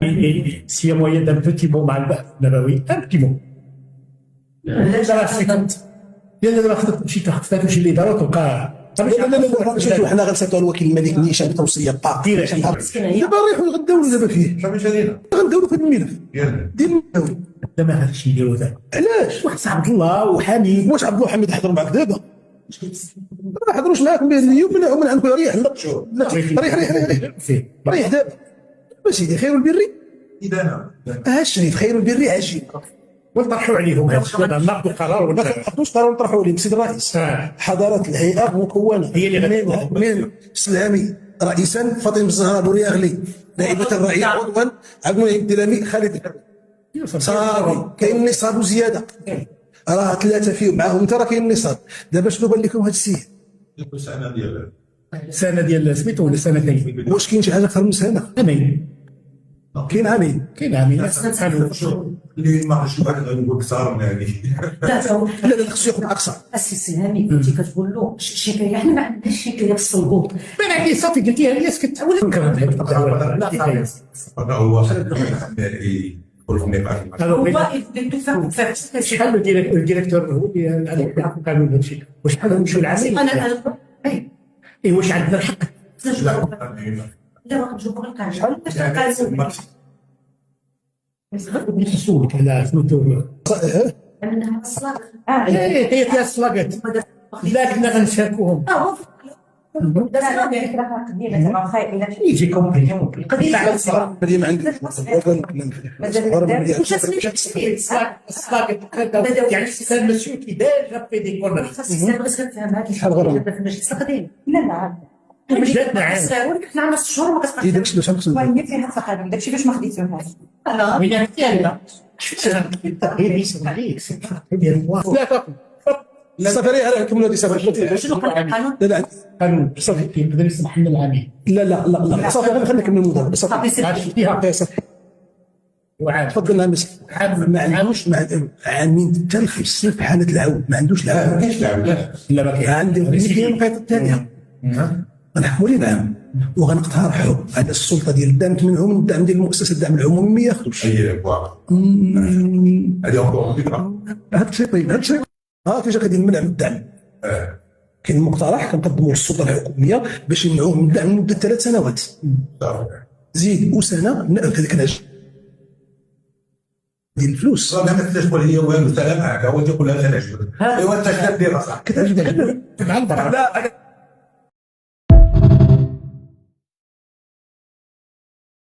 s'il y a moyen d'un petit mot مع النبوي un petit mot. لا سكت لان دابا خصك تمشي تحط شي اللي دار وتلقى شوفوا حنا غنسافروا الوكيل الملك نيشان بتوصيه با دابا نريحوا نغداولوا دابا فيه غنداولوا في الملف ديال دابا هذا الشيء يديروا ذاك علاش واحد عبد الله وحميد واش عبد الله وحميد حضروا معك دابا ما حضروش معاكم بهذا اليوم من عندكم ريح ريح دابا سيدي خير البر الشريف خير البر عجيب ونطرحوا عليهم هذا الشيء ناخذوا قرار ما ناخذوش قرار نطرحوا عليهم سيد الرئيس حضارات الهيئه مكونه هي اللي من سلامي رئيسا فاطمه الزهراء بورياغلي نائبه الرئيس عضوا عبد المنعم الدلامي خالد صافي كاين نصاب وزياده راه ثلاثه فيهم معاهم انت راه كاين نصاب دابا شنو بان لكم هذا السيد سنه ديال سميتو ولا سنتين واش كاين شي حاجه اكثر من سنه عامين كاين عامين اللي ما عرفتش واحد غنقول كثار من هذه لا خصو ياخذ اقصى السي سلامي كنتي كتقول له شكايه حنا ما عندناش شكايه في الصلبوط من عندي صافي قلتيها لي سكت هذا هو يقول في النقاش شحال الديريكتور هو اللي قالوا هذا الشيء وشحال نمشيو للعمل انا واش عندنا الحق لا نجاوبك القاعده نسولك على سميتو انها الصلاة هي فيها الصلاقات لا كنا غنشاركوهم يجي كومبلي القضيه على الصلاة هذه ما عنديش الصلاقات يعني السيستم ماشي كي ديجا في دي كورنر السيستم بغيت نفهم هذا شحال غرام؟ في المجلس القديم لا مجلاتنا عام حنا عندنا 6 شهور ما إذا باش باش نقصد وين فيها التقادم داكشي باش ما خديتوهاش وين الثالثة السفريه على كم ولادي سافر شنو قال القانون؟ لا قانون صافي يقدر يسمح لنا العامين لا صافي خلينا نكمل الموضوع صافي فيها صافي وعاد تفضل نامس ما عندوش عامين حتى ل5 سنين في حاله العون ما عندوش العون ما كاينش لعب لا ما كاين عندي كاين القيطه الثانيه غنحكموا ليه نعم وغنقترحوا على السلطه ديال الدعم منهم الدعم ديال المؤسسه الدعم العمومي ما ياخذوش اي هذه فكره هذا الشيء طيب هذا الشيء كيفاش غادي نمنع من الدعم كاين مقترح كنقدموا للسلطه الحكوميه باش يمنعوه من الدعم لمده 3 سنوات زيد وسنه هذاك العجل ديال الفلوس ما تقول هي والو سلام معك هو تيقول لها انا عجبك ايوا انت شنو دير اصاحبي كتعجبك مع البرا لا